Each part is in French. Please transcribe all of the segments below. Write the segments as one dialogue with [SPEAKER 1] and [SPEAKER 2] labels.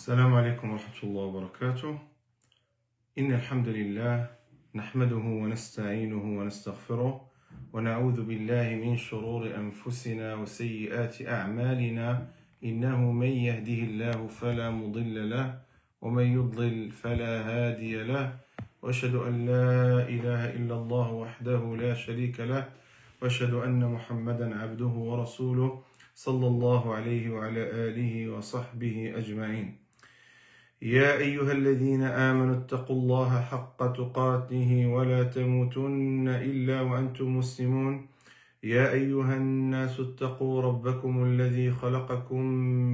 [SPEAKER 1] السلام عليكم ورحمة الله وبركاته. إن الحمد لله نحمده ونستعينه ونستغفره ونعوذ بالله من شرور أنفسنا وسيئات أعمالنا إنه من يهده الله فلا مضل له ومن يضلل فلا هادي له وأشهد أن لا إله إلا الله وحده لا شريك له وأشهد أن محمدا عبده ورسوله صلى الله عليه وعلى آله وصحبه أجمعين. يا أيها الذين آمنوا اتقوا الله حق تقاته ولا تموتن إلا وأنتم مسلمون. يا أيها الناس اتقوا ربكم الذي خلقكم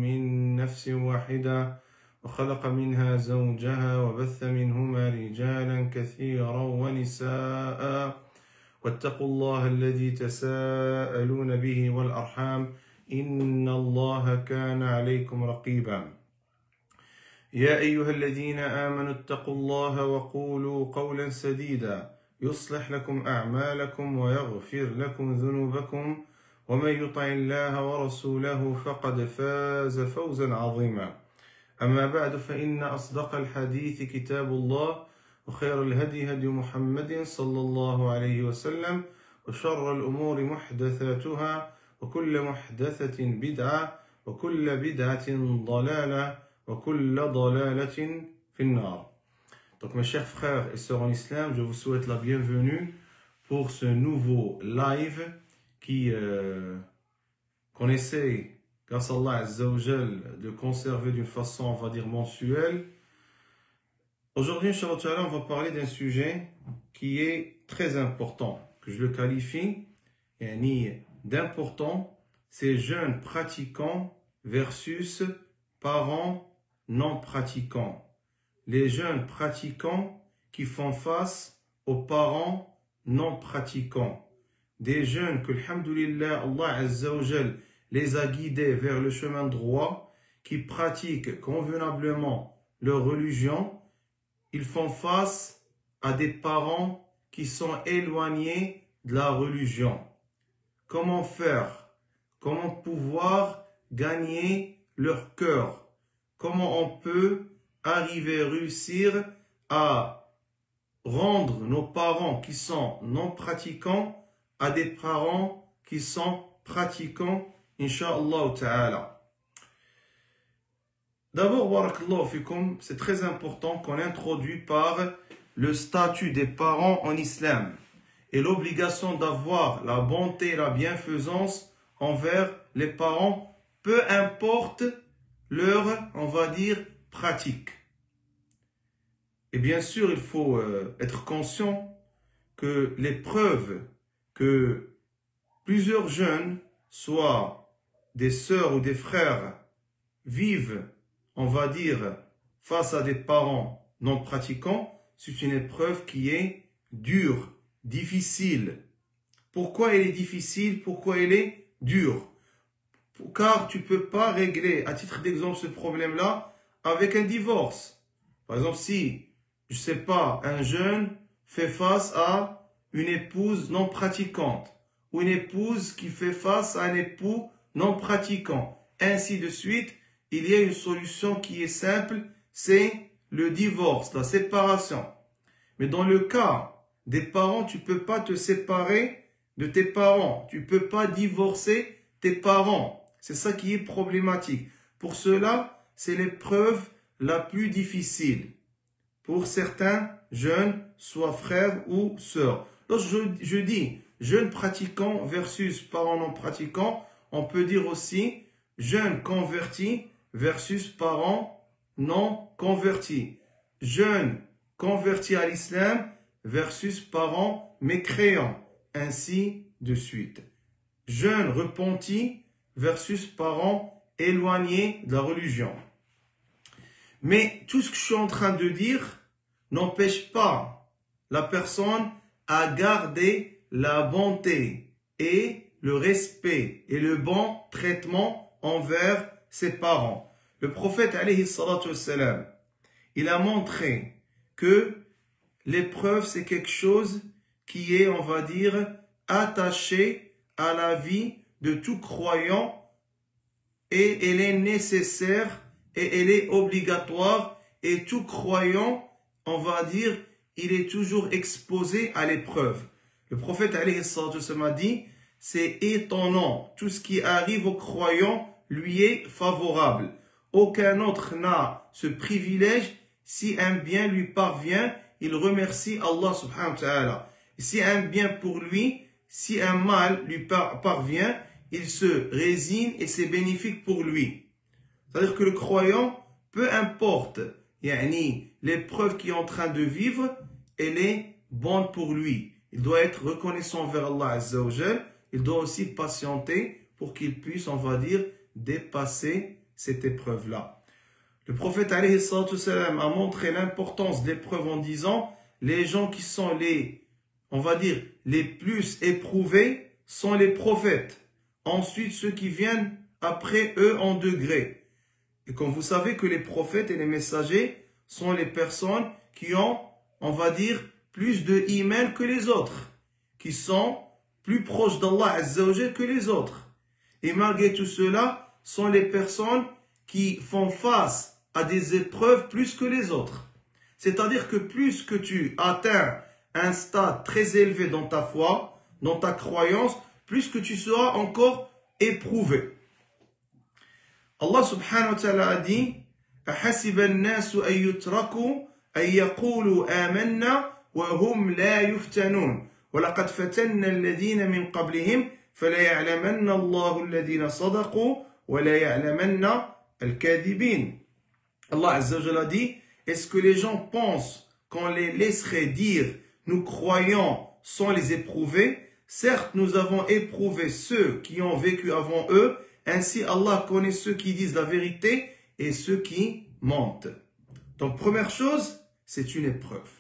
[SPEAKER 1] من نفس واحدة وخلق منها زوجها وبث منهما رجالا كثيرا ونساء واتقوا الله الذي تساءلون به والأرحام إن الله كان عليكم رقيبا. يا أيها الذين آمنوا اتقوا الله وقولوا قولا سديدا يصلح لكم أعمالكم ويغفر لكم ذنوبكم ومن يطع الله ورسوله فقد فاز فوزا عظيما. أما بعد فإن أصدق الحديث كتاب الله وخير الهدي هدي محمد صلى الله عليه وسلم وشر الأمور محدثاتها وكل محدثة بدعة وكل بدعة ضلالة وكل ضلالة في النار. Donc mes chers frères et sœurs en islam, je vous souhaite la bienvenue pour ce nouveau live qu'on essaye, grâce à Allah Azza wa Jal, de conserver d'une façon, on va dire, mensuelle. Aujourd'hui, Inch'Allah, on va parler d'un sujet qui est très important, que je le qualifie d'important, c'est jeunes pratiquants versus parents non pratiquants. Les jeunes pratiquants qui font face aux parents non pratiquants. Des jeunes que, alhamdoulilah, Allah Azza wa Jal les a guidés vers le chemin droit, qui pratiquent convenablement leur religion. Ils font face à des parents qui sont éloignés de la religion. Comment faire? Comment pouvoir gagner leur cœur? Comment on peut arriver à réussir à rendre nos parents qui sont non pratiquants à des parents qui sont pratiquants, Inch'Allah Ta'ala. D'abord, barakallahu fikum, c'est très important qu'on introduit par le statut des parents en islam et l'obligation d'avoir la bonté et la bienfaisance envers les parents, peu importe leur, on va dire, pratique. Et bien sûr, il faut être conscient que les preuves que plusieurs jeunes, soit des sœurs ou des frères, vivent, on va dire, face à des parents non pratiquants, c'est une épreuve qui est dure, difficile. Pourquoi elle est difficile? Pourquoi elle est dure? Car tu ne peux pas régler, à titre d'exemple, ce problème-là avec un divorce. Par exemple, si, je ne sais pas, un jeune fait face à une épouse non pratiquante ou une épouse qui fait face à un époux non pratiquant, ainsi de suite, il y a une solution qui est simple, c'est le divorce, la séparation. Mais dans le cas des parents, tu ne peux pas te séparer de tes parents. Tu ne peux pas divorcer tes parents. C'est ça qui est problématique. Pour cela, c'est l'épreuve la plus difficile. Pour certains jeunes, soit frères ou sœurs. Lorsque je dis jeunes pratiquants versus parents non pratiquants, on peut dire aussi jeunes convertis versus parents non convertis. Jeunes convertis à l'islam versus parents mécréants, ainsi de suite. Jeunes repentis versus parents éloignés de la religion. Mais tout ce que je suis en train de dire n'empêche pas la personne à garder la bonté et le respect et le bon traitement envers ses parents. Le prophète, alayhi salatu wassalam, il a montré que l'épreuve, c'est quelque chose qui est, on va dire, attaché à la vie de tout croyant et elle est nécessaire et elle est obligatoire et tout croyant, on va dire, il est toujours exposé à l'épreuve. Le prophète alayhi salatu wassalam a dit, c'est étonnant, tout ce qui arrive aux croyants lui est favorable. Aucun autre n'a ce privilège. Si un bien lui parvient, il remercie Allah subhanahu wa ta'ala. Si un bien pour lui, si un mal lui parvient, il se résigne et c'est bénéfique pour lui. C'est-à-dire que le croyant, peu importe l'épreuve qu'il est en train de vivre, elle est bonne pour lui. Il doit être reconnaissant envers Allah Azza wa Jal. Il doit aussi patienter pour qu'il puisse, on va dire, dépasser cette épreuve-là. Le prophète alayhi salatu wassalam a montré l'importance de l'épreuve en disant, les gens qui sont on va dire, les plus éprouvés sont les prophètes. Ensuite, ceux qui viennent après eux en degré. Et comme vous savez que les prophètes et les messagers sont les personnes qui ont, on va dire, plus de iman que les autres, qui sont plus proches d'Allah Azza wa Jal que les autres. Et malgré tout cela, sont les personnes qui font face à des épreuves plus que les autres. C'est-à-dire que plus que tu atteins un stade très élevé dans ta foi, dans ta croyance, plus que tu seras encore éprouvé. Allah subhanahu wa ta'ala a dit, أَحَسِبَ النَّاسُ أَن يُتْرَكُوا أَن يَقُولُوا آمَنَّا وَهُمْ لَا يُفْتَنُونَ وَلَقَدْ فَتَنَّا الَّذِينَ مِنْ قَبْلِهِمْ فَلَيَعْلَمَنَّ اللَّهُ الَّذِينَ صَدَقُوا وَلَيَعْلَمَنَّ الْكَاذِبِينَ. Allah Azza wa Jalla dit, est-ce que les gens pensent qu'on les laisserait dire nous croyons sans les éprouver? Certes, nous avons éprouvé ceux qui ont vécu avant eux, ainsi Allah connaît ceux qui disent la vérité et ceux qui mentent. Donc première chose, c'est une épreuve.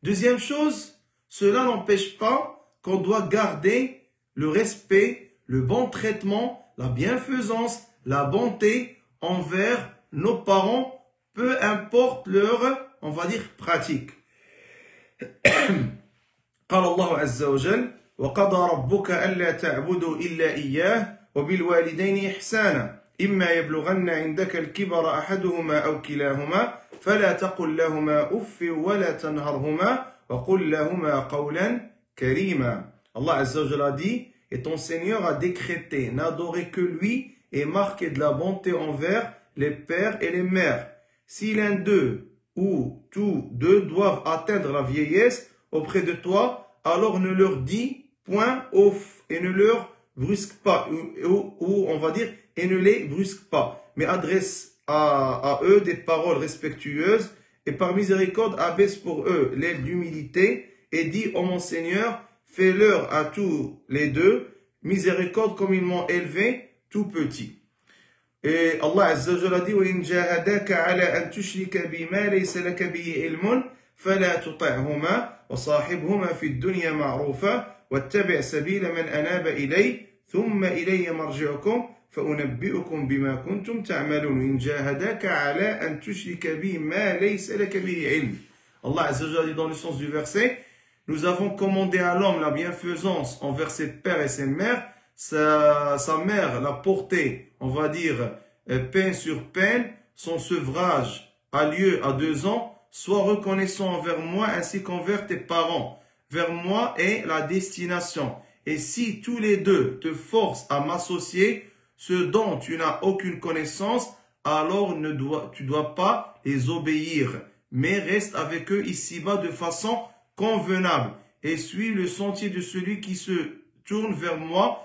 [SPEAKER 1] Deuxième chose, cela n'empêche pas qu'on doit garder le respect, le bon traitement, la bienfaisance, la bonté envers nos parents, peu importe leur, on va dire, pratique. قال الله عز وجل وقضى ربك ألا تعبدوا إلا إياه وبالوالدين إحسانا إما يبلغن عندك الكبر أحدهما أو كلاهما فلا تقل لهما أف ولا تنهرهما وقل لهما قولا كريما. Allah Azza wa Jalla a dit, et ton Seigneur a décrété, n'adorer que lui et marquer de la bonté envers les pères et les mères. Si l'un d'eux ou tous deux doivent atteindre la vieillesse auprès de toi, alors ne leur dis point off et ne leur brusque pas, ou on va dire, et ne les brusque pas, mais adresse à eux des paroles respectueuses et par miséricorde abaisse pour eux l'aile d'humilité et dis, ô mon Seigneur, fais-leur à tous les deux miséricorde comme ils m'ont élevé tout petit. Et Allah Azza wa Jalla dit وَإِنْ جَاهَدَاكَ عَلَىٰ أَنْ تُشْرِكَ بِمَا لَيْسَ لَكَ بِهِ عِلْمٌ فَلَا تُطِعْهُمَا وَصَاحِبْهُمَا فِي الدُّنْيا مَعْرُوفًا وَاتَّبِعْ سَبِيلَ مَنْ أَنَابَ إِلَيَّ ثُمَّ إِلَيَّ مَرْجِعُكُمْ فَأُنَبِّئُكُمْ بِمَا كُنْتُمْ تَعْمَلُونَ وَإِنْ جَاهَدَاكَ عَلَىٰ أَنْ تُشْرِكَ بِهِ مَا لَيْسَ لَكَ بِهِ عِلْمٌ. Allah Azza wa Jalla dit dans le sens du verset, nous avons commandé à l'homme la bienfaisance envers ses pères et ses mères, sa mère l'a porté, on va dire, peine sur peine, son sevrage a lieu à 2 ans, sois reconnaissant envers moi ainsi qu'envers tes parents. Vers moi est la destination. Et si tous les deux te forcent à m'associer, ce dont tu n'as aucune connaissance, alors tu dois pas les obéir, mais reste avec eux ici-bas de façon convenable et suis le sentier de celui qui se tourne vers moi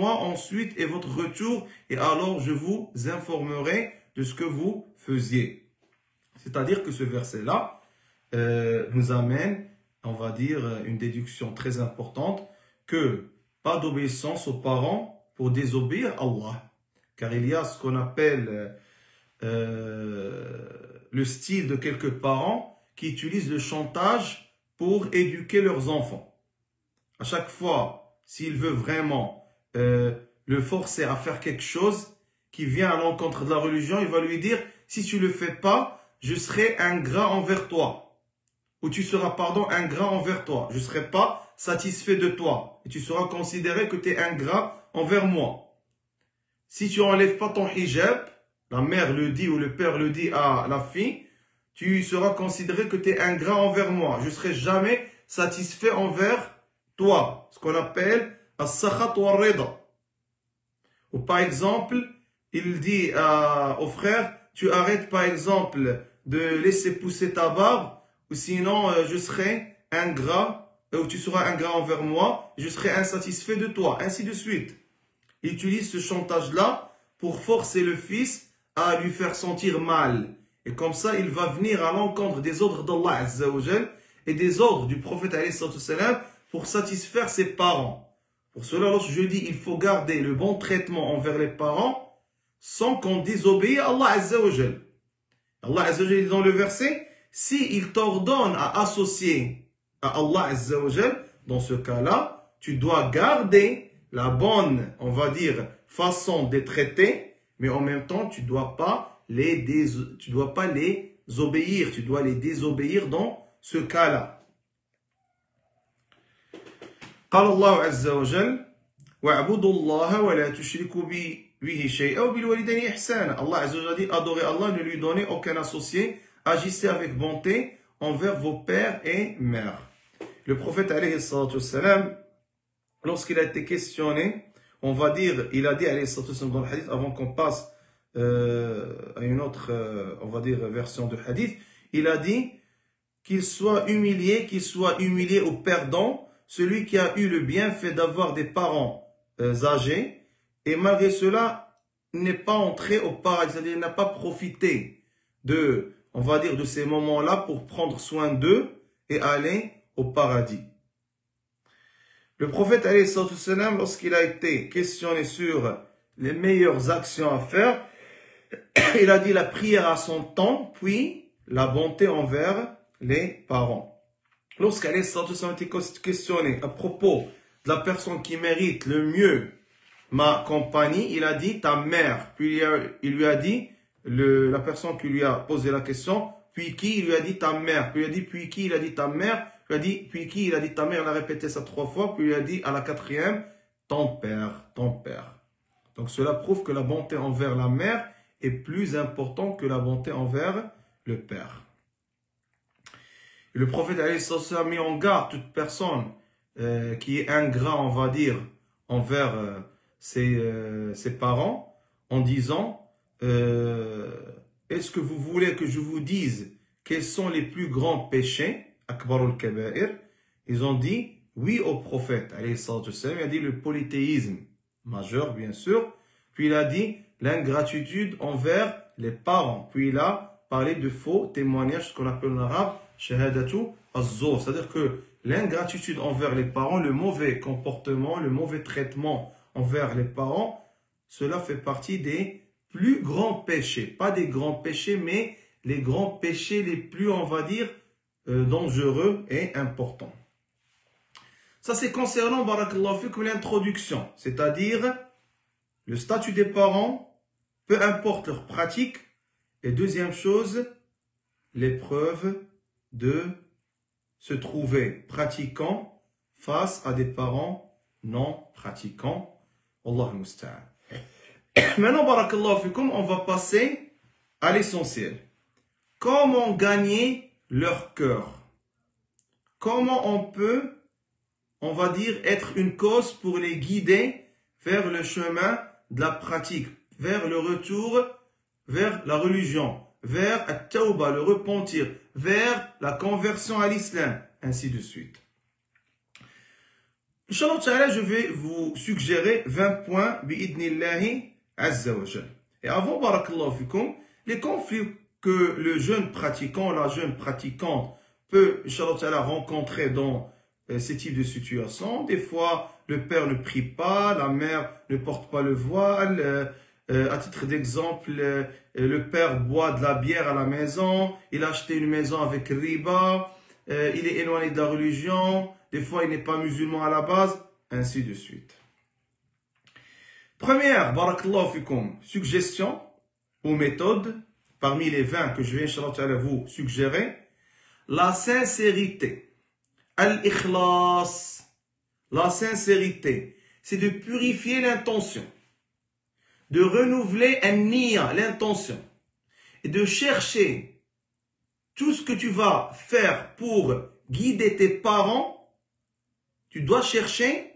[SPEAKER 1] ensuite est votre retour et alors je vous informerai de ce que vous faisiez. C'est-à-dire que ce verset-là nous amène, on va dire, une déduction très importante que pas d'obéissance aux parents pour désobéir à Allah. Car il y a ce qu'on appelle le style de quelques parents qui utilisent le chantage pour éduquer leurs enfants. À chaque fois, s'il veut vraiment le forcer à faire quelque chose qui vient à l'encontre de la religion, il va lui dire, si tu le fais pas, je serai ingrat envers toi. Ou tu seras, ingrat envers toi. Je ne serai pas satisfait de toi. Et tu seras considéré que tu es ingrat envers moi. Si tu enlèves pas ton hijab, la mère le dit ou le père le dit à la fille, tu seras considéré que tu es ingrat envers moi. Je ne serai jamais satisfait envers toi. Ce qu'on appelle as-sakhat wa rida. Ou par exemple, il dit au frère, tu arrêtes par exemple de laisser pousser ta barbe, ou sinon je serai ingrat, ou tu seras ingrat envers moi, je serai insatisfait de toi, ainsi de suite. Il utilise ce chantage-là pour forcer le fils à lui faire sentir mal. Et comme ça, il va venir à l'encontre des ordres d'Allah Azza wa Jal et des ordres du prophète alayhi salam pour satisfaire ses parents. Pour cela, lorsque je dis il faut garder le bon traitement envers les parents sans qu'on désobéisse à Allah Azza wa Jal. Allah Azza wa Jal dit dans le verset, si il t'ordonne à associer à Allah Azza wa Jal, dans ce cas-là, tu dois garder la bonne, on va dire, façon de traiter, mais en même temps, tu dois pas les obéir, tu dois les désobéir dans ce cas-là. قال الله عز وجل واعبدوا الله ولا تشركوا به شيئا وبالوالدين إحسانا. Allah Azza wa Jal dit adorez Allah, ne lui donnez aucun associé, agissez avec bonté envers vos pères et mères. Le prophète alayhi salatu wassalam, lorsqu'il a été questionné, on va dire, il a dit alayhi salatu wassalam dans le hadith, avant qu'on passe à une autre, on va dire, version de hadith, il a dit qu'il soit humilié ou perdant, celui qui a eu le bienfait d'avoir des parents âgés, et malgré cela, n'est pas entré au paradis, c'est-à-dire il n'a pas profité de, on va dire, de ces moments-là pour prendre soin d'eux et aller au paradis. Le prophète, alayhi salatu wassalam, lorsqu'il a été questionné sur les meilleures actions à faire, il a dit la prière à son temps, puis la bonté envers les parents. Lorsqu'Alayhi salatu wassalam a été questionné à propos de la personne qui mérite le mieux ma compagnie, il a dit ta mère. Puis il lui a dit, la personne qui lui a posé la question, puis qui? Il lui a dit ta mère. Puis il a dit puis qui? Il a dit ta mère. Il a dit puis qui? Il a dit ta mère. Il a répété ça 3 fois. Puis il a dit à la 4e, ton père, ton père. Donc cela prouve que la bonté envers la mère est plus importante que la bonté envers le père. Et le prophète a mis en garde toute personne qui est ingrat, on va dire, envers ses parents, en disant est-ce que vous voulez que je vous dise quels sont les plus grands péchés, akbarul kaba'ir? Ils ont dit oui au prophète, alayhi salatu wassalam. Il a dit le polythéisme majeur, bien sûr. Puis il a dit l'ingratitude envers les parents. Puis il a parlé de faux témoignages, ce qu'on appelle en arabe shahadatu az-zur. C'est-à-dire que l'ingratitude envers les parents, le mauvais comportement, le mauvais traitement envers les parents, cela fait partie des plus grands péchés. Pas des grands péchés, mais les grands péchés les plus, on va dire, dangereux et importants. Ça, c'est concernant, barakallahu fikum, l'introduction. C'est-à-dire le statut des parents, peu importe leur pratique. Et deuxième chose, l'épreuve de se trouver pratiquant face à des parents non pratiquants. Allah musta'an. Maintenant, barakallahu fikum, on va passer à l'essentiel. Comment gagner leur cœur? Comment on peut, on va dire, être une cause pour les guider vers le chemin de la pratique, vers le retour, vers la religion, vers at-tawba, le repentir, vers la conversion à l'islam, ainsi de suite. Inch'Allah ta'ala, je vais vous suggérer 20 points bi'idnillahi azza wa jal. Et avant, barakallahu fikum, les conflits que le jeune pratiquant, la jeune pratiquante peut, Inch'Allah ta'ala, rencontrer dans ces types de situations. Des fois, le père ne prie pas, la mère ne porte pas le voile. À titre d'exemple, le père boit de la bière à la maison, il a acheté une maison avec riba, il est éloigné de la religion, des fois il n'est pas musulman à la base, ainsi de suite. Première, barakallahu fikum, suggestion ou méthode, parmi les 20 que je vais, inchallah ta'ala, vous suggérer, la sincérité. Al-ikhlas. La sincérité, c'est de purifier l'intention. de renouveler un niya, l'intention, et de chercher tout ce que tu vas faire pour guider tes parents, tu dois chercher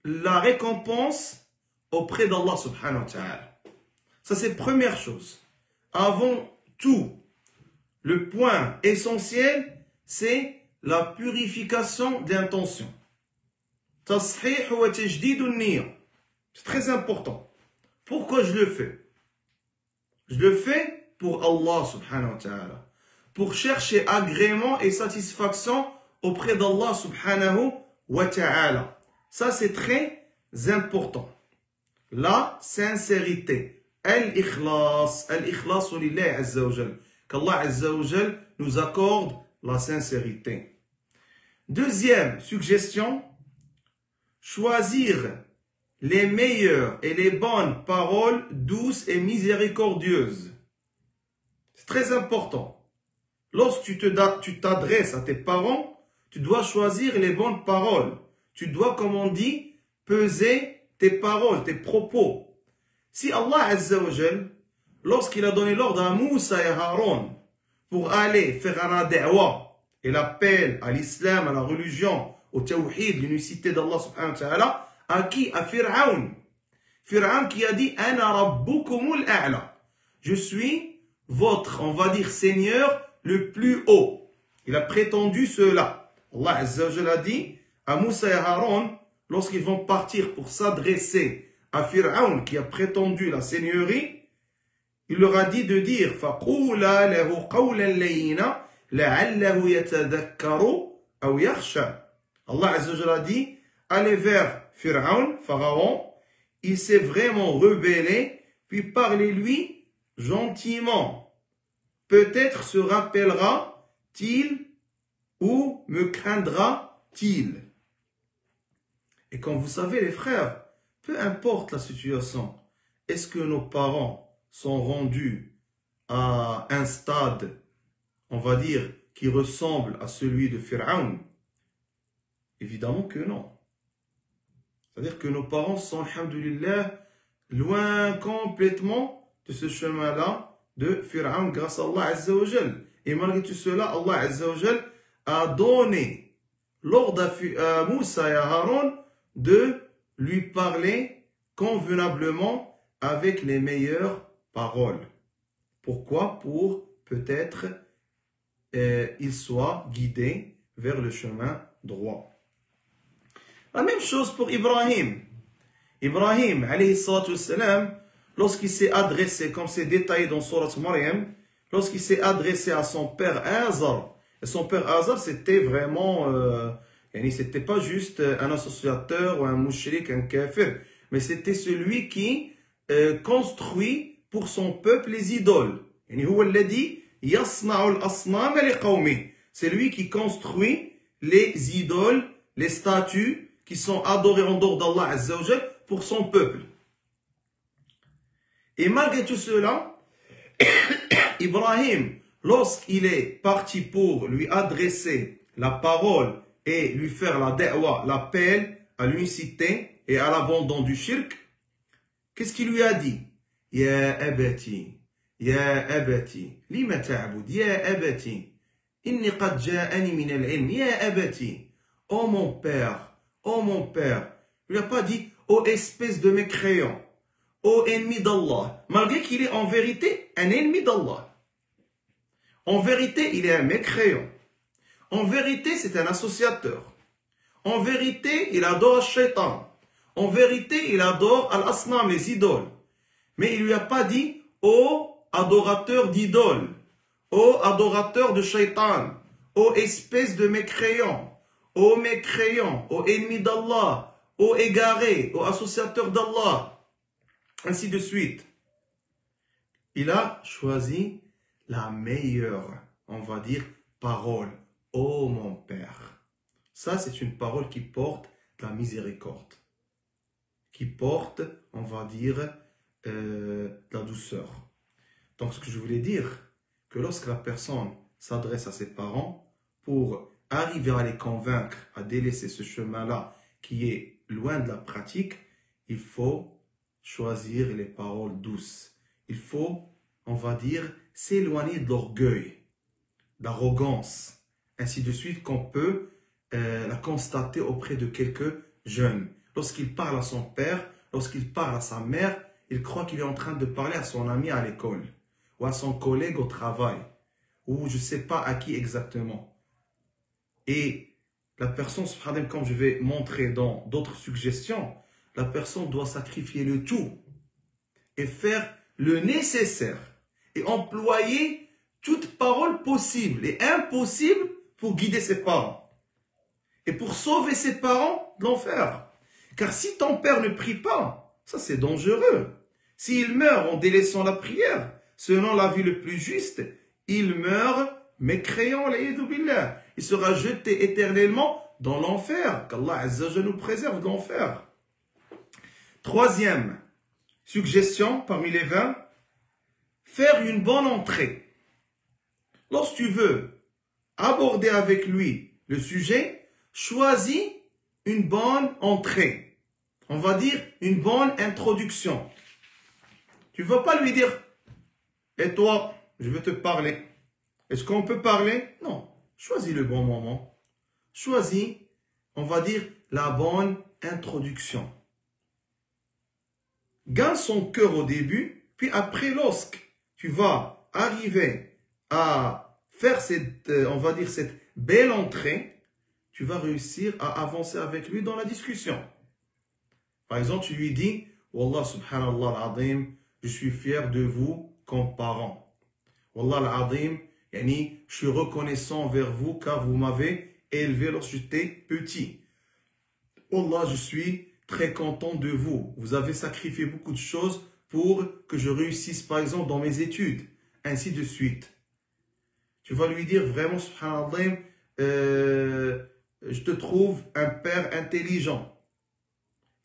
[SPEAKER 1] la récompense auprès d'Allah subhanahu wa ta'ala. Ça, c'est la première chose. Avant tout, le point essentiel, c'est la purification de l'intention. Tashih wa tajdid an-niyya. C'est très important. Pourquoi je le fais? Je le fais pour Allah subhanahu wa ta'ala. Pour chercher agrément et satisfaction auprès d'Allah subhanahu wa ta'ala. Ça, c'est très important. La sincérité. Al-ikhlas. Al-ikhlas lillahi azza wa jal. Qu'Allah azza wa jal nous accorde la sincérité. Deuxième suggestion, choisir les meilleures et les bonnes paroles douces et miséricordieuses. C'est très important. Lorsque tu t'adresses à tes parents, tu dois choisir les bonnes paroles. Tu dois, comme on dit, peser tes paroles, tes propos. Si Allah Azza wa Jal, lorsqu'il a donné l'ordre à Moussa et Haroun pour aller faire la da'wa et l'appel à l'islam, à la religion, au tawhid, l'unicité d'Allah subhanahu wa ta'ala, à qui? À Fir'aun. Fir'aun qui a dit « Ana rabbukumul a'la » je suis votre, on va dire, Seigneur le plus haut. Il a prétendu cela. Allah Azza wa Jal a dit à Moussa et Haroun, lorsqu'ils vont partir pour s'adresser à Fir'aun qui a prétendu la seigneurie, il leur a dit de dire فَقُولَا لَهُ قَوْلًا لَيِّنًا لَعَلَّهُ يَتَذَكَّرُ أَوْ يَخْشَى. Allah Azza wa Jal a dit allez vers Fir'aun, Pharaon, il s'est vraiment rebellé, puis parlez-lui gentiment. Peut-être se rappellera-t-il ou me craindra-t-il. Et comme vous savez les frères, peu importe la situation, est-ce que nos parents sont rendus à un stade, on va dire, qui ressemble à celui de Fir'aun? Évidemment que non. C'est-à-dire que nos parents sont, alhamdoulilah, loin complètement de ce chemin-là de Fir'aun grâce à Allah Azza wa Jal. Et malgré tout cela, Allah Azza wa Jal a donné l'ordre à Moussa et à Haroun de lui parler convenablement avec les meilleures paroles. Pourquoi? Pour peut-être il soit guidé vers le chemin droit. La même chose pour Ibrahim. Ibrahim, alayhi salatu wassalam, lorsqu'il s'est adressé, comme c'est détaillé dans Surat Maryam, lorsqu'il s'est adressé à son père Azar, et son père Azar, c'était vraiment, c'était pas juste un associateur ou un mouchrik, un kafir, mais c'était celui qui construit pour son peuple les idoles. C'est lui qui construit les idoles, les statues qui sont adorées en dehors d'Allah Azza wa Jal pour son peuple. Et malgré tout cela, Ibrahim, lorsqu'il est parti pour lui adresser la parole et lui faire la da'wa, l'appel à l'unicité et à l'abandon du shirk, qu'est-ce qu'il lui a dit? Ya abati, lima ta'bud, ya abati, inni qad ja'ani min al-ilm, ya abati, oh mon père, il n'a pas dit oh espèce de mécréant, oh ennemi d'Allah, malgré qu'il est en vérité un ennemi d'Allah. En vérité, il est un mécréant. En vérité, c'est un associateur. En vérité, il adore le shaitan. En vérité, il adore al-asnam, les idoles. Mais il ne lui a pas dit ô adorateur d'idoles, ô adorateur de shaitan, ô espèce de mécréant, ô mécréant, ô ennemi d'Allah, ô égaré, ô associateur d'Allah, ainsi de suite. Il a choisi la meilleure, on va dire, parole. Oh mon Père. Ça, c'est une parole qui porte la miséricorde. Qui porte, on va dire, la douceur. Donc, ce que je voulais dire, que lorsque la personne s'adresse à ses parents pour arriver à les convaincre à délaisser ce chemin-là qui est loin de la pratique, il faut choisir les paroles douces. Il faut, on va dire, s'éloigner de l'orgueil, d'arrogance, ainsi de suite, qu'on peut la constater auprès de quelques jeunes. Lorsqu'il parle à son père, lorsqu'il parle à sa mère, il croit qu'il est en train de parler à son ami à l'école, ou à son collègue au travail, ou je ne sais pas à qui exactement. Et la personne, comme je vais montrer dans d'autres suggestions, la personne doit sacrifier le tout et faire le nécessaire et employer toute parole possible et impossible pour guider ses parents et pour sauver ses parents de l'enfer. Car si ton père ne prie pas, ça c'est dangereux. S'il meurt en délaissant la prière, selon l'avis le plus juste, il meurt mécréant, billah. Il sera jeté éternellement dans l'enfer. Qu'Allah Azza wa Jalla nous préserve de l'enfer. Troisième suggestion parmi les 20, faire une bonne entrée. Lorsque tu veux aborder avec lui le sujet, choisis une bonne entrée. On va dire une bonne introduction. Tu ne vas pas lui dire « Et toi, je veux te parler. Est-ce qu'on peut parler ?» Non. Choisis le bon moment. Choisis, on va dire, la bonne introduction. Gagne son cœur au début, puis après, lorsque tu vas arriver à faire cette, on va dire, cette belle entrée, tu vas réussir à avancer avec lui dans la discussion. Par exemple, tu lui dis « Wallah subhanallah al-azim, je suis fier de vous comme parents. Wallah al-azim, je suis reconnaissant envers vous car vous m'avez élevé lorsque j'étais petit. Wallah, je suis très content de vous. Vous avez sacrifié beaucoup de choses pour que je réussisse, par exemple, dans mes études. » Ainsi de suite. Tu vas lui dire vraiment, subhanallah, je te trouve un père intelligent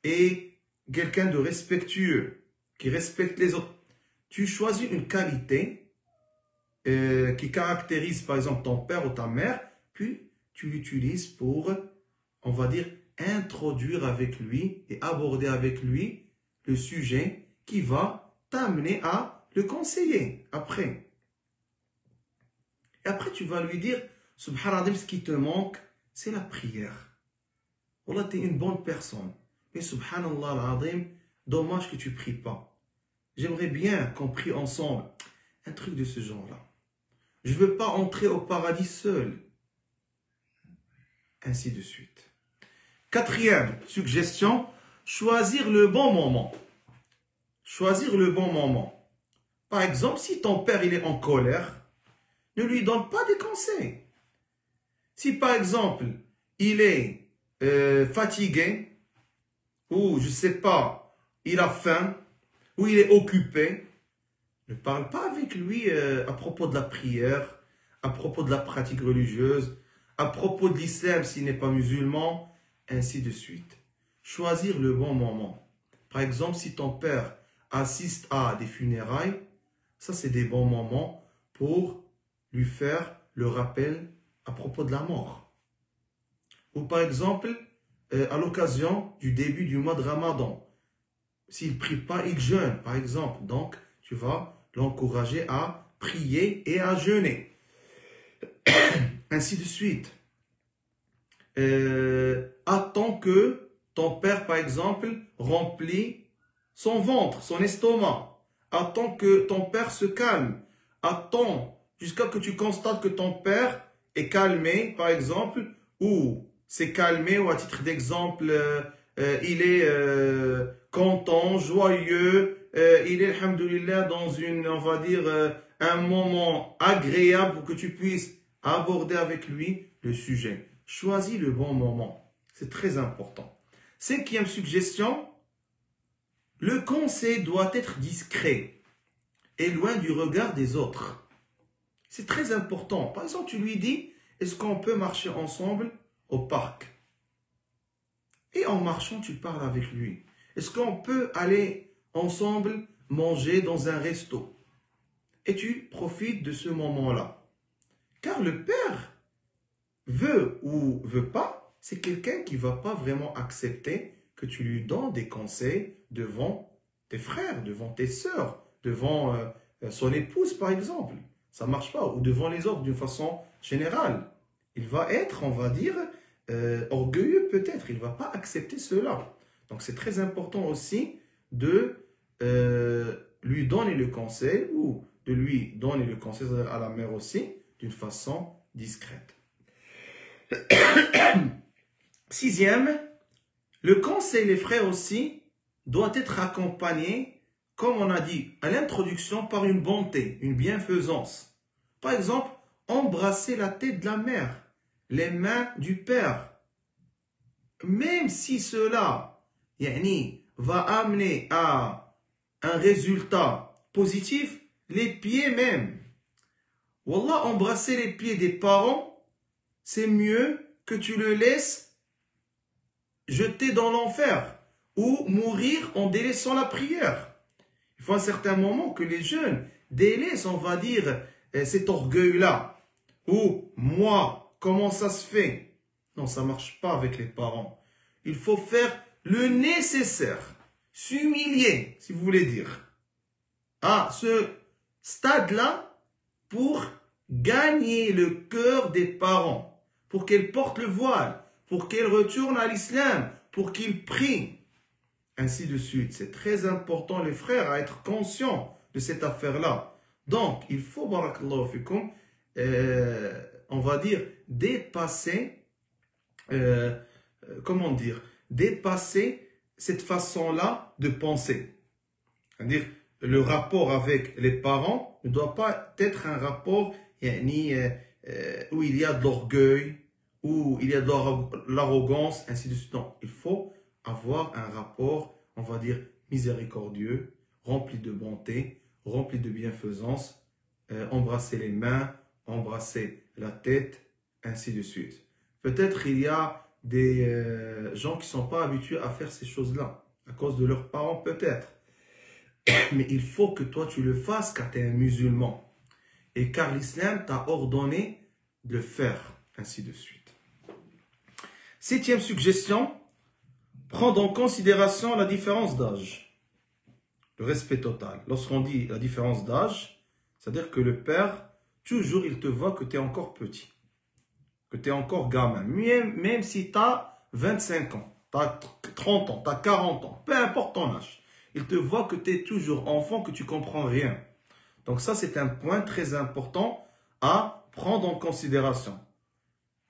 [SPEAKER 1] et quelqu'un de respectueux, qui respecte les autres. Tu choisis une qualité qui caractérise, par exemple, ton père ou ta mère, puis tu l'utilises pour, on va dire, introduire avec lui et aborder avec lui le sujet qui va t'amener à le conseiller après. Et après, tu vas lui dire, subhanallah, ce qui te manque, c'est la prière. Wallah, tu es une bonne personne. Mais subhanallah al-azim, dommage que tu ne pries pas. J'aimerais bien qu'on prie ensemble. Un truc de ce genre-là. Je ne veux pas entrer au paradis seul. Ainsi de suite. Quatrième suggestion, choisir le bon moment. Choisir le bon moment. Par exemple, si ton père il est en colère, ne lui donne pas des conseils. Si par exemple, il est fatigué, ou je ne sais pas, il a faim, ou il est occupé, ne parle pas avec lui à propos de la prière, à propos de la pratique religieuse, à propos de l'islam s'il n'est pas musulman, ainsi de suite. Choisir le bon moment. Par exemple, si ton père assiste à des funérailles, ça c'est des bons moments pour lui faire le rappel à propos de la mort. Ou par exemple, à l'occasion du début du mois de Ramadan, s'il ne prie pas, il jeûne, par exemple. Donc, tu vas l'encourager à prier et à jeûner. Ainsi de suite. Attends que ton père, par exemple, remplit son ventre, son estomac. Attends que ton père se calme. Attends jusqu'à ce que tu constates que ton père est calmé, par exemple, ou s'est calmé, ou à titre d'exemple, il est content, joyeux, il est, alhamdoulilah, dans une, on va dire, un moment agréable pour que tu puisses aborder avec lui le sujet. Choisis le bon moment. C'est très important. Cinquième suggestion, le conseil doit être discret et loin du regard des autres. C'est très important. Par exemple, tu lui dis, est-ce qu'on peut marcher ensemble au parc? Et en marchant, tu parles avec lui. Est-ce qu'on peut aller ensemble manger dans un resto? Et tu profites de ce moment-là. Car le père veut ou veut pas, c'est quelqu'un qui ne va pas vraiment accepter que tu lui donnes des conseils devant tes frères, devant tes sœurs, devant son épouse par exemple. Ça ne marche pas. Ou devant les autres d'une façon générale. Il va être, on va dire, orgueilleux peut-être. Il ne va pas accepter cela. Donc c'est très important aussi de lui donner le conseil ou de lui donner le conseil à la mère aussi d'une façon discrète. Sixième, le conseil, les frères aussi, doit être accompagné, comme on a dit à l'introduction, par une bonté, une bienfaisance. Par exemple, embrasser la tête de la mère, les mains du père. Même si cela va amener à un résultat positif, les pieds même. Wallah, embrasser les pieds des parents, c'est mieux que tu le laisses jeter dans l'enfer ou mourir en délaissant la prière. Il faut à un certain moment que les jeunes délaissent, on va dire, cet orgueil-là. Ou moi, comment ça se fait? Non, ça ne marche pas avec les parents. Il faut faire le nécessaire, s'humilier, si vous voulez dire, à ce stade-là pour gagner le cœur des parents, pour qu'elles portent le voile, pour qu'elles retournent à l'islam, pour qu'ils prient, ainsi de suite. C'est très important, les frères, à être conscients de cette affaire-là. Donc, il faut, barakallahu fikum, on va dire, dépasser, comment dire, dépasser cette façon-là de penser. C'est-à-dire, le rapport avec les parents ne doit pas être un rapport où il y a de l'orgueil, où il y a de l'arrogance, ainsi de suite. Non, il faut avoir un rapport, on va dire, miséricordieux, rempli de bonté, rempli de bienfaisance, embrasser les mains, embrasser la tête, ainsi de suite. Peut-être il y a des gens qui ne sont pas habitués à faire ces choses-là, à cause de leurs parents peut-être. Mais il faut que toi tu le fasses car tu es un musulman. Et car l'islam t'a ordonné de le faire, ainsi de suite. Septième suggestion, prendre en considération la différence d'âge. Le respect total. Lorsqu'on dit la différence d'âge, c'est-à-dire que le père, toujours il te voit que tu es encore petit, que tu es encore gamin. Même si tu as 25 ans, tu as 30 ans, tu as 40 ans, peu importe ton âge. Il te voit que tu es toujours enfant, que tu ne comprends rien. Donc ça, c'est un point très important à prendre en considération.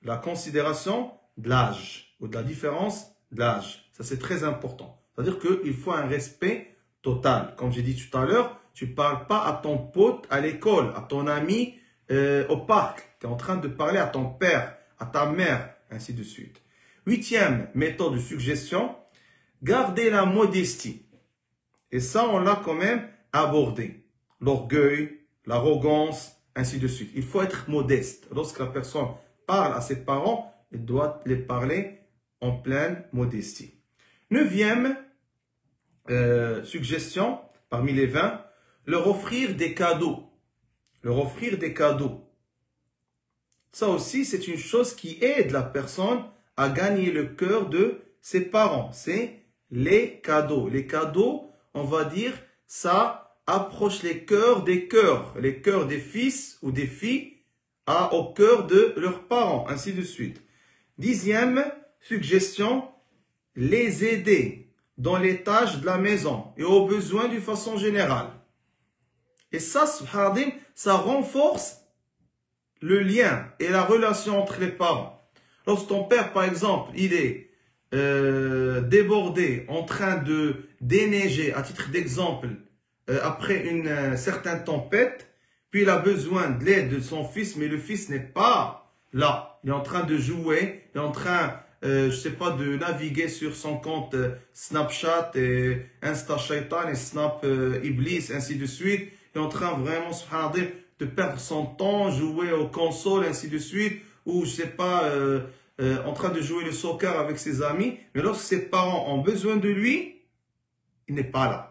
[SPEAKER 1] La considération de l'âge ou de la différence de l'âge. Ça, c'est très important. C'est-à-dire qu'il faut un respect total. Comme j'ai dit tout à l'heure, tu ne parles pas à ton pote à l'école, à ton ami au parc. Tu es en train de parler à ton père, à ta mère, ainsi de suite. Huitième méthode de suggestion, garder la modestie. Et ça, on l'a quand même abordé. L'orgueil, l'arrogance, ainsi de suite. Il faut être modeste. Lorsque la personne parle à ses parents, il doit les parler en pleine modestie. Neuvième suggestion, parmi les 20, leur offrir des cadeaux. Leur offrir des cadeaux. Ça aussi, c'est une chose qui aide la personne à gagner le cœur de ses parents. C'est les cadeaux. Les cadeaux, on va dire, ça approche les cœurs des fils ou des filles au cœur de leurs parents, ainsi de suite. Dixième suggestion, les aider dans les tâches de la maison et aux besoins d'une façon générale. Et ça, subhanallah, ça renforce le lien et la relation entre les parents. Lorsque ton père, par exemple, il est débordé, en train de déneiger, à titre d'exemple, après une certaine tempête, puis il a besoin de l'aide de son fils, mais le fils n'est pas là. Il est en train de jouer, il est en train, je sais pas, de naviguer sur son compte Snapchat, et Insta Shaitan et Snap Iblis, ainsi de suite. Il est en train vraiment, subhanallah, de perdre son temps, jouer aux consoles, ainsi de suite, ou je sais pas, en train de jouer le soccer avec ses amis. Mais lorsque ses parents ont besoin de lui, il n'est pas là.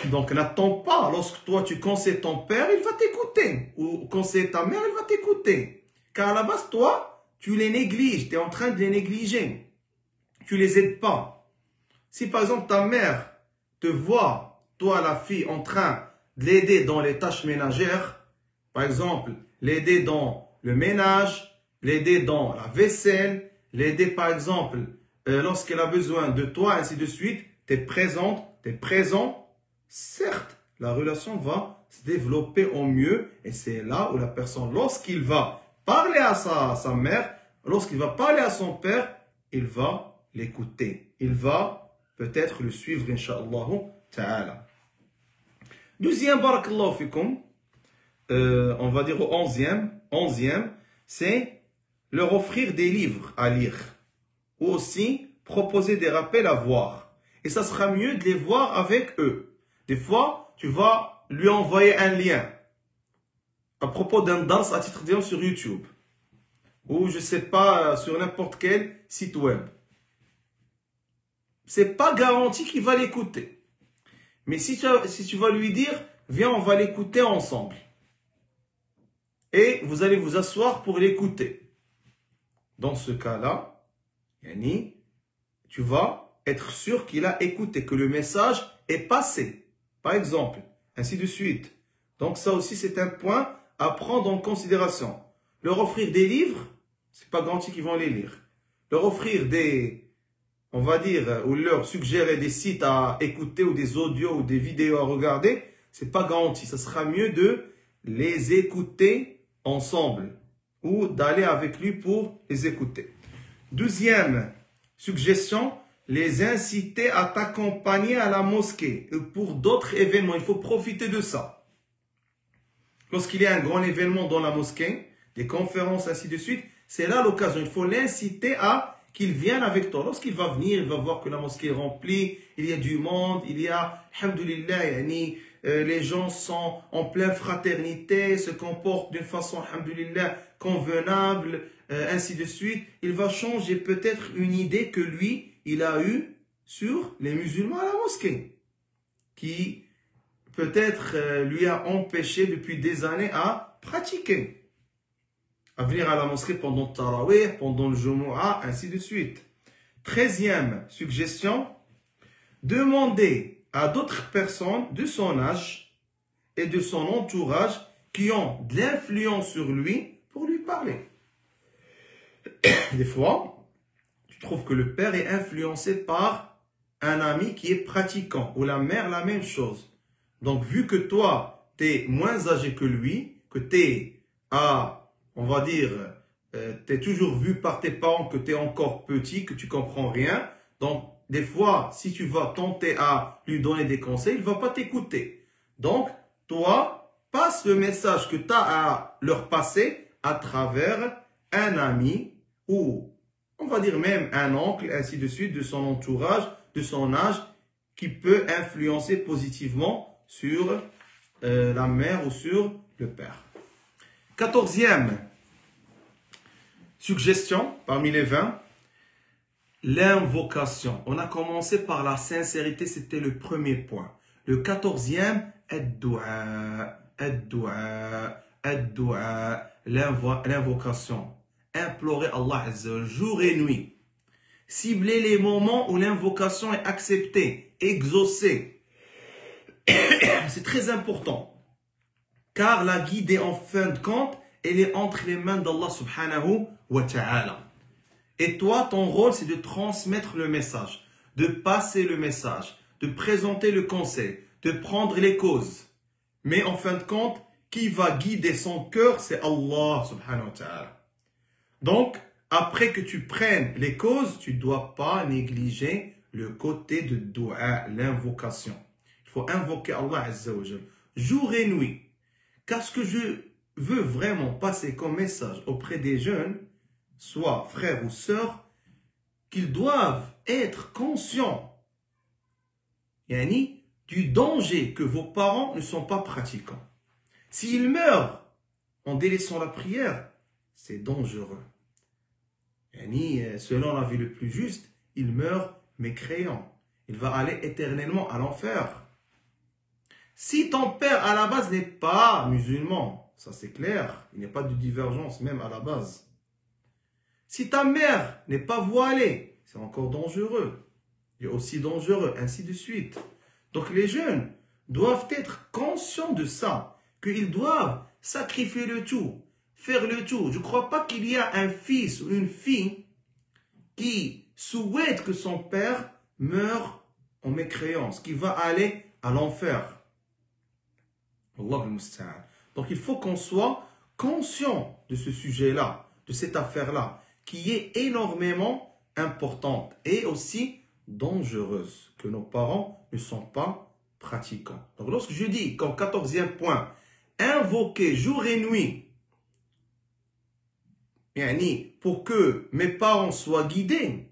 [SPEAKER 1] Donc n'attends pas, lorsque toi tu conseilles ton père, il va t'écouter. Ou conseiller ta mère, il va t'écouter. Car à la base, toi, tu les négliges, tu es en train de les négliger. Tu les aides pas. Si par exemple ta mère te voit, toi la fille, en train de l'aider dans les tâches ménagères, par exemple, l'aider dans le ménage, l'aider dans la vaisselle, l'aider par exemple lorsqu'elle a besoin de toi, ainsi de suite, tu es présente, tu es présent, certes, la relation va se développer au mieux et c'est là où la personne, lorsqu'il va parler à sa mère, lorsqu'il va parler à son père, il va l'écouter. Il va peut-être le suivre, incha'Allah ta'ala. Deuxième, barakallahu fikum, on va dire au 11e, c'est leur offrir des livres à lire. Ou aussi proposer des rappels à voir. Et ça sera mieux de les voir avec eux. Des fois, tu vas lui envoyer un lien à propos d'un dars à titre d'exemple sur YouTube. Ou je sais pas, sur n'importe quel site web. C'est pas garanti qu'il va l'écouter. Mais si tu vas lui dire, viens, on va l'écouter ensemble. Et vous allez vous asseoir pour l'écouter. Dans ce cas-là, Yani, tu vas être sûr qu'il a écouté, que le message est passé. Par exemple, ainsi de suite. Donc ça aussi, c'est un point à prendre en considération. Leur offrir des livres, c'est pas garanti qu'ils vont les lire. Leur offrir des, on va dire, ou leur suggérer des sites à écouter ou des audios ou des vidéos à regarder, c'est pas garanti. Ça sera mieux de les écouter ensemble ou d'aller avec lui pour les écouter. Deuxième suggestion, les inciter à t'accompagner à la mosquée et pour d'autres événements. Il faut profiter de ça. Lorsqu'il y a un grand événement dans la mosquée, des conférences, ainsi de suite, c'est là l'occasion. Il faut l'inciter à qu'il vienne avec toi. Lorsqu'il va venir, il va voir que la mosquée est remplie, il y a du monde, il y a, alhamdoulilah, yani, les gens sont en pleine fraternité, se comportent d'une façon, alhamdoulilah, convenable, ainsi de suite. Il va changer peut-être une idée que lui, il a eue sur les musulmans à la mosquée, qui peut-être lui a empêché depuis des années à pratiquer, à venir à la mosquée pendant le tarawih, pendant le jumu'ah, ainsi de suite. 13e suggestion, demander à d'autres personnes de son âge et de son entourage qui ont de l'influence sur lui pour lui parler. Des fois, tu trouves que le père est influencé par un ami qui est pratiquant, ou la mère, la même chose. Donc, vu que toi, tu es moins âgé que lui, que tu es à, on va dire, tu es toujours vu par tes parents que tu es encore petit, que tu comprends rien. Donc, des fois, si tu vas tenter à lui donner des conseils, il ne va pas t'écouter. Donc, toi, passe le message que tu as à leur passer à travers un ami ou, on va dire même un oncle, ainsi de suite, de son entourage, de son âge, qui peut influencer positivement sur la mère ou sur le père. 14e suggestion, parmi les 20, l'invocation. On a commencé par la sincérité, c'était le premier point. Le 14e, l'invocation. Implorer Allah Azza wa Jalla jour et nuit. Cibler les moments où l'invocation est acceptée, exaucée. C'est très important. Car la guidée, en fin de compte, elle est entre les mains d'Allah subhanahu wa ta'ala. Et toi, ton rôle, c'est de transmettre le message, de passer le message, de présenter le conseil, de prendre les causes. Mais en fin de compte, qui va guider son cœur, c'est Allah subhanahu wa ta'ala. Donc, après que tu prennes les causes, tu ne dois pas négliger le côté de dua, l'invocation. Il faut invoquer Allah Azza wa Jal, jour et nuit. Car ce que je veux vraiment passer comme message auprès des jeunes, soit frères ou sœurs, qu'ils doivent être conscients, yani, du danger que vos parents ne sont pas pratiquants. S'ils meurent en délaissant la prière, c'est dangereux. Yani, selon la vie le plus juste, il meurt mécréant. Il va aller éternellement à l'enfer. Si ton père à la base n'est pas musulman, ça c'est clair, il n'y a pas de divergence même à la base. Si ta mère n'est pas voilée, c'est encore dangereux. Et aussi dangereux, ainsi de suite. Donc les jeunes doivent être conscients de ça, qu'ils doivent sacrifier le tout, faire le tout. Je ne crois pas qu'il y a un fils ou une fille qui souhaite que son père meure en mécréance, qui va aller à l'enfer. Donc il faut qu'on soit conscient de ce sujet-là, de cette affaire-là, qui est énormément importante et aussi dangereuse, que nos parents ne sont pas pratiquants. Donc lorsque je dis qu'en 14e point, invoquer jour et nuit, pour que mes parents soient guidés,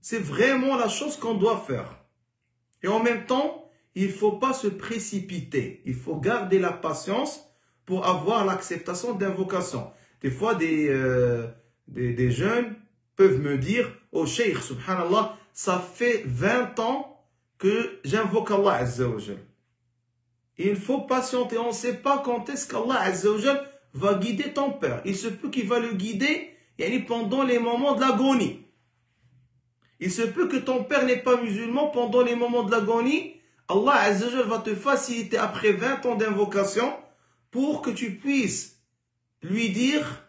[SPEAKER 1] c'est vraiment la chose qu'on doit faire. Et en même temps, il ne faut pas se précipiter. Il faut garder la patience pour avoir l'acceptation d'invocation. Des fois, des jeunes peuvent me dire, oh Cheikh, subhanallah, ça fait 20 ans que j'invoque Allah Azza wa Jal. Il faut patienter. On ne sait pas quand est-ce qu'Allah Azza wa Jal va guider ton père. Il se peut qu'il va le guider pendant les moments de l'agonie. Il se peut que ton père n'est pas musulman pendant les moments de l'agonie. Allah Azza wa Jal va te faciliter après 20 ans d'invocation pour que tu puisses lui dire,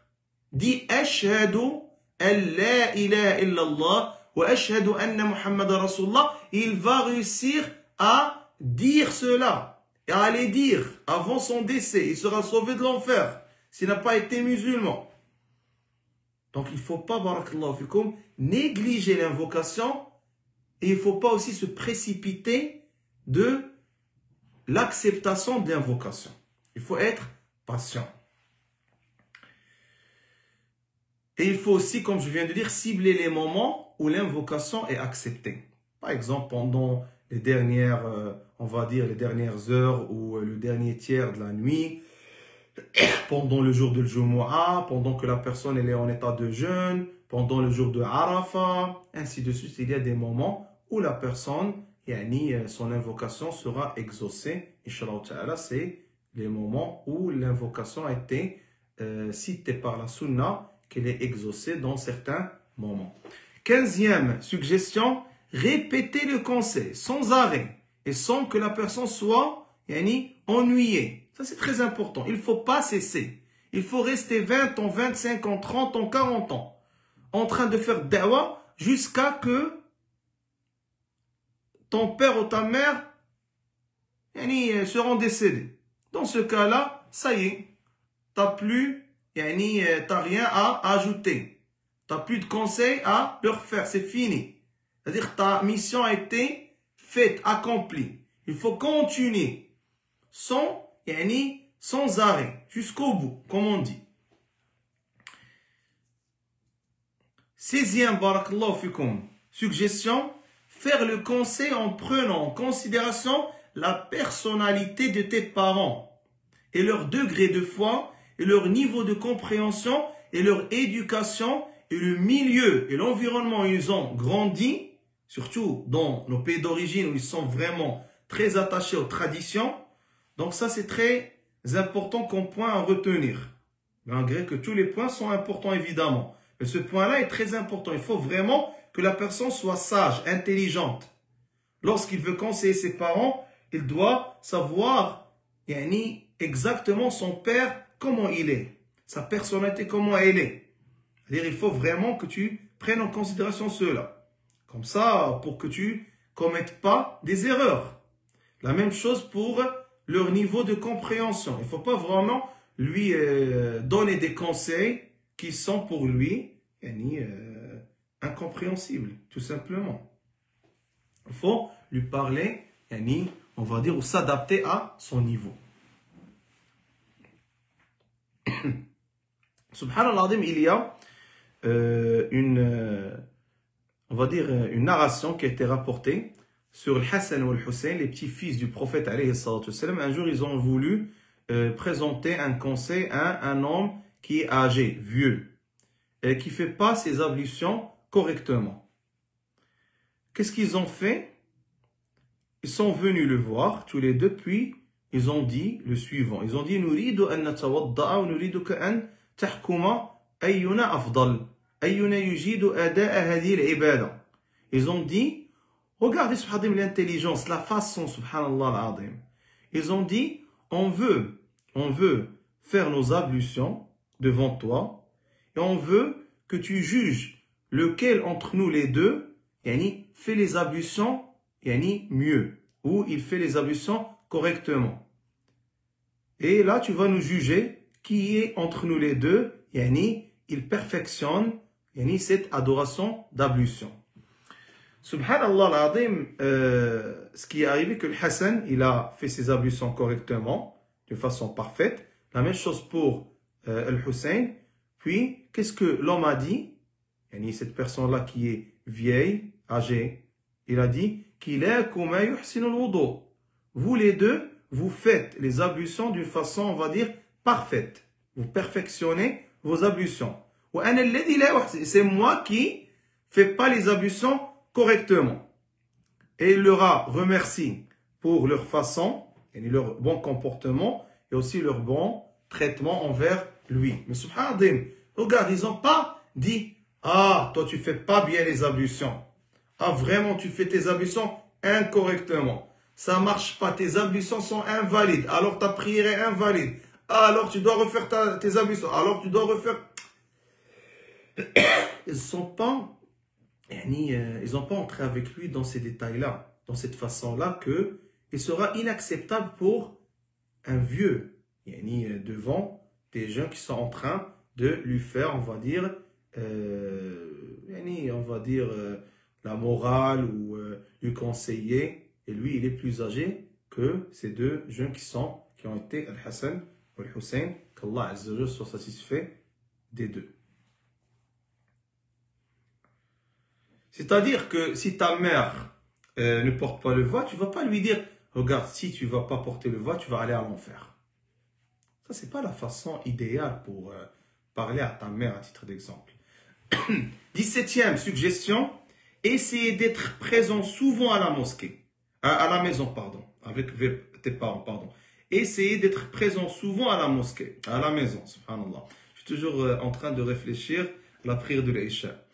[SPEAKER 1] dis Ashhadu an la ilaha illallah wa ashhadu anna Muhammad Rasulullah. Il va réussir à dire cela et à les dire avant son décès. Il sera sauvé de l'enfer s'il n'a pas été musulman. Donc il ne faut pas, barakallahu fikum, négliger l'invocation et il ne faut pas aussi se précipiter de l'acceptation de l'invocation. Il faut être patient. Et il faut aussi, comme je viens de dire, cibler les moments où l'invocation est acceptée. Par exemple, pendant les dernières, on va dire, les dernières heures ou le dernier tiers de la nuit, pendant le jour de Jumu'ah, pendant que la personne elle est en état de jeûne, pendant le jour de Arafah, ainsi de suite. Il y a des moments où la personne, son invocation sera exaucée. Inch'Allah ta'ala, c'est les moments où l'invocation a été citée par la sunna, qu'elle est exaucée dans certains moments. 15e suggestion, répéter le conseil sans arrêt et sans que la personne soit ennuyée. Ça, c'est très important. Il ne faut pas cesser. Il faut rester 20 ans, 25 ans, 30 ans, 40 ans en train de faire da'wah jusqu'à que ton père ou ta mère seront décédés. Dans ce cas-là, ça y est, t'as rien à ajouter. T'as plus de conseils à leur faire, c'est fini. C'est-à-dire ta mission a été faite, accomplie. Il faut continuer sans arrêt, jusqu'au bout, comme on dit. 16e, barakallahu fikum, suggestion, faire le conseil en prenant en considération la personnalité de tes parents et leur degré de foi et leur niveau de compréhension et leur éducation et le milieu et l'environnement où ils ont grandi, surtout dans nos pays d'origine où ils sont vraiment très attachés aux traditions. Donc ça, c'est très important comme point à retenir. Malgré que tous les points sont importants, évidemment. Mais ce point-là est très important. Il faut vraiment que la personne soit sage, intelligente. Lorsqu'il veut conseiller ses parents, il doit savoir exactement son père, comment il est. Sa personnalité, comment elle est. C'est-à-dire, il faut vraiment que tu prennes en considération cela. Comme ça, pour que tu ne commettes pas des erreurs. La même chose pour leur niveau de compréhension. Il ne faut pas vraiment lui donner des conseils qui sont pour lui incompréhensibles, tout simplement. Il faut lui parler, on va dire, ou s'adapter à son niveau. Subhanallah, il y a on va dire, une narration qui a été rapportée sur le Hassan ou le Hussein, les petits-fils du prophète alayhi salatu wassalam. Un jour, ils ont voulu présenter un conseil à un homme qui est âgé, vieux, et qui ne fait pas ses ablutions correctement. Qu'est-ce qu'ils ont fait? Ils sont venus le voir, tous les deux, puis ils ont dit le suivant. Ils ont dit, nuridu an natawadda'a wa nuriduka an tahkuma ayyuna afdal, ayyuna yujidu ada'a hadhihi al-ibada. Ils ont dit, Regardez, subhanallah, l'intelligence, la façon, subhanallah al-azim. Ils ont dit, on veut faire nos ablutions devant toi, et on veut que tu juges lequel entre nous les deux, yani, fait les ablutions, yani, mieux, ou il fait les ablutions correctement. Et là, tu vas nous juger qui est entre nous les deux, yani, il perfectionne, yani, cette adoration d'ablution. Subhanallah al-azim, ce qui est arrivé que le Hassan, il a fait ses ablutions correctement, de façon parfaite. La même chose pour Al-Hussein. Puis, qu'est-ce que l'homme a dit? Yani, cette personne-là qui est vieille, âgée, il a dit qu'il est comme yuhsinu al-wudu. Vous les deux, vous faites les ablutions d'une façon, on va dire, parfaite. Vous perfectionnez vos ablutions. C'est moi qui fais pas les ablutions correctement. Et il leur a remercié pour leur façon, et leur bon comportement, et aussi leur bon traitement envers lui. Mais subhanallah, regarde, ils n'ont pas dit, ah, toi tu fais pas bien les ablutions. Ah, vraiment, tu fais tes ablutions incorrectement. Ça marche pas, tes ablutions sont invalides, alors ta prière est invalide. Ah, alors tu dois refaire tes ablutions, alors tu dois refaire... Ils sont pas... ils n'ont pas entré avec lui dans ces détails-là, dans cette façon-là, que il sera inacceptable pour un vieux, devant des gens qui sont en train de lui faire, on va dire, la morale ou lui conseiller. Et lui, il est plus âgé que ces deux jeunes qui ont été Al-Hassan ou Al-Hussein, qu'Allah Azza wa Jalla soit satisfait des deux. C'est-à-dire que si ta mère ne porte pas le voile, tu ne vas pas lui dire « Regarde, si tu ne vas pas porter le voile, tu vas aller à l'enfer. » Ça, ce n'est pas la façon idéale pour parler à ta mère à titre d'exemple. 17e suggestion, essayer d'être présent souvent à la mosquée, à la maison, pardon, avec tes parents, pardon. Essayer d'être présent souvent à la mosquée, à la maison, subhanallah. Je suis toujours en train de réfléchir à la prière de l'Isha.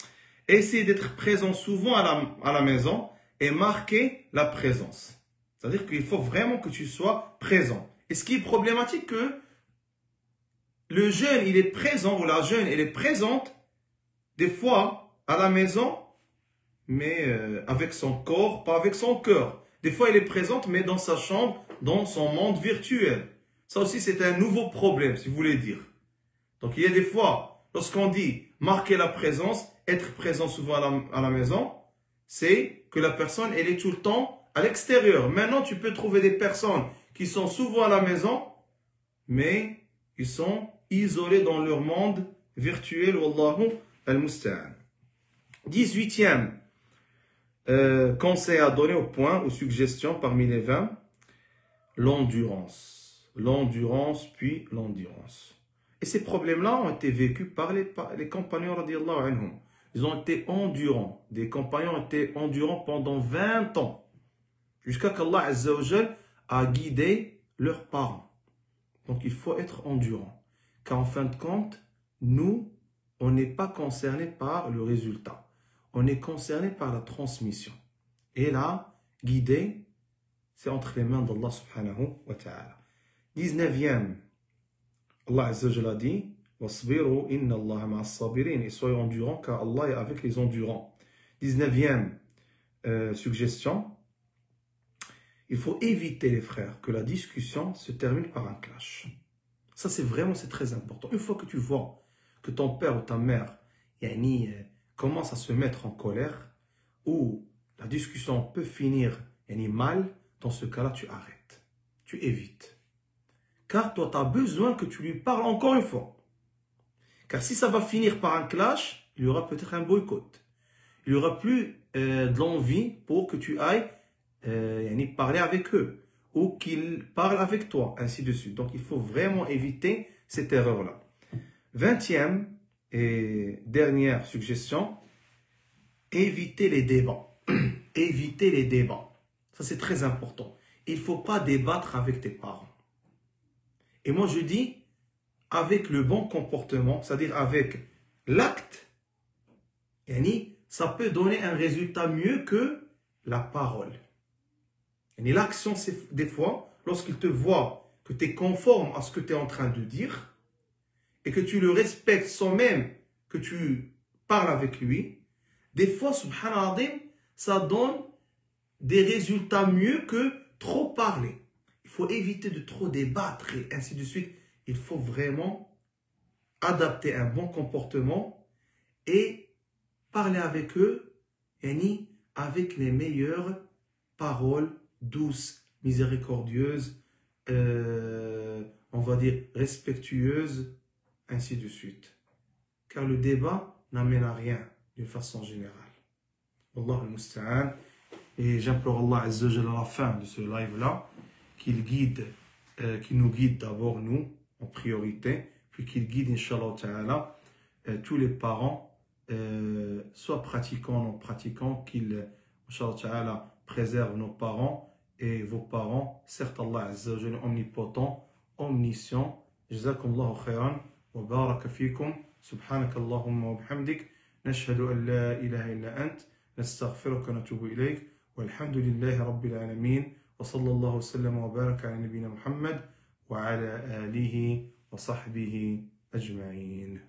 [SPEAKER 1] Essayer d'être présent souvent à la maison et marquer la présence. C'est-à-dire qu'il faut vraiment que tu sois présent. Et ce qui est problématique, que le jeune, il est présent, ou la jeune, elle est présente, des fois, à la maison, mais avec son corps, pas avec son cœur. Des fois, elle est présente, mais dans sa chambre, dans son monde virtuel. Ça aussi, c'est un nouveau problème, si vous voulez dire. Donc, il y a des fois, lorsqu'on dit marquer la présence, être présent souvent à la maison, c'est que la personne, elle est tout le temps à l'extérieur. Maintenant, tu peux trouver des personnes qui sont souvent à la maison, mais ils sont isolés dans leur monde virtuel. Wallahu al-musta'an. 18e conseil à donner au point, aux suggestions parmi les 20, l'endurance. L'endurance, puis l'endurance. Et ces problèmes-là ont été vécus par les compagnons radiyallahu anhum. Ils ont été endurants. Des compagnons ont été endurants pendant 20 ans. Jusqu'à qu'Allah Azza wa Jal a guidé leurs parents. Donc il faut être endurant. Car en fin de compte, nous, on n'est pas concernés par le résultat. On est concernés par la transmission. Et là, guider, c'est entre les mains d'Allah subhanahu wa ta'ala. 19e, Allah Azza wa Jal a dit, وَاصْبِرُوا إِنَّ اللَّهَ مَعَ الصَّابِرِينَ. Et soyez endurants, car Allah est avec les endurants. 19e suggestion, il faut éviter, les frères, que la discussion se termine par un clash. Ça, c'est très important. Une fois que tu vois que ton père ou ta mère commence à se mettre en colère, ou la discussion peut finir mal, dans ce cas-là, tu arrêtes. Tu évites. Car toi, tu as besoin que tu lui parles encore une fois. Car si ça va finir par un clash, il y aura peut-être un boycott. Il n'y aura plus de l'envie pour que tu ailles parler avec eux ou qu'ils parlent avec toi, ainsi de suite. Donc, il faut vraiment éviter cette erreur-là. 20e et dernière suggestion, éviter les débats. Éviter les débats. Ça, c'est très important. Il ne faut pas débattre avec tes parents. Et moi, je dis, avec le bon comportement, c'est-à-dire avec l'acte, ça peut donner un résultat mieux que la parole. Et l'action, c'est des fois, lorsqu'il te voit que tu es conforme à ce que tu es en train de dire et que tu le respectes sans même que tu parles avec lui, des fois, subhanallah, ça donne des résultats mieux que trop parler. Il faut éviter de trop débattre et ainsi de suite. Il faut vraiment adapter un bon comportement et parler avec eux, avec les meilleures paroles douces, miséricordieuses, on va dire respectueuses, ainsi de suite. Car le débat n'amène à rien d'une façon générale. Wallah al-musta'an. Et j'implore Allah Azza wa Jalla à la fin de ce live-là qu'il nous guide d'abord nous en priorité, puis qu'il guide, Inch'Allah Ta'ala, tous les parents, soit pratiquants ou non pratiquants, qu'il, Inch'Allah Ta'ala, préserve nos parents et vos parents. Certes, Allah Azza wa Jalla omnipotent, omniscient. Jazakumullahu khairan wa baraka fikum. Subhanak Allahumma wa bihamdik. Nashhadu an la ilaha illa ant. نستغفرك ونتوب إليك والحمد لله رب العالمين وصلى الله وسلم وبارك على نبينا محمد وعلى آله وصحبه أجمعين.